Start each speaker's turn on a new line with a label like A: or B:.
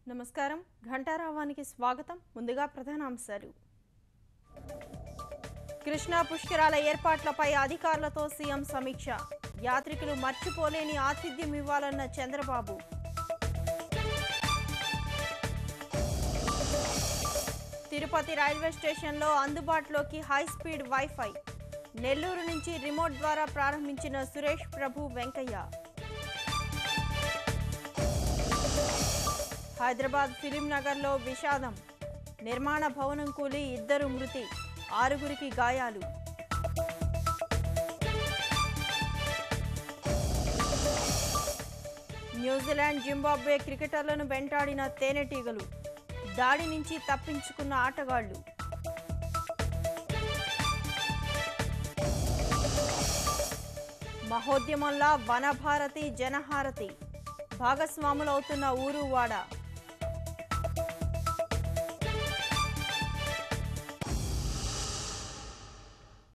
A: నమస్కారం ఘంటారావానికి స్వాగతం ముందుగా ప్రధానాంశాలు కృష్ణా పుష్కరాల ఏర్పాట్లపై అధికారులతో సీఎం సమీక్ష యాత్రికులు మర్చిపోలేని ఆతిథ్యం ఇవ్వాలన్న చంద్రబాబు తిరుపతి రైల్వే స్టేషన్లో అందుబాటులోకి హై స్పీడ్ వైఫై నెల్లూరు నుంచి రిమోట్ ద్వారా ప్రారంభించిన సురేష్ ప్రభు వెంకయ్య హైదరాబాద్ ఫిలిం నగర్లో విషాదం నిర్మాణ భవనం కూలి 2 మృతి 6 గాయాలు న్యూజిలాండ్ జింబాబ్వే క్రికెటర్లను వెంటాడిన తేనెటీగలు దాడి నుంచి తప్పించుకున్న ఆటగాళ్లు మహోద్యమంలా వనభారతి జనహారతి భాగస్వాములవుతున్న ఊరు వాడ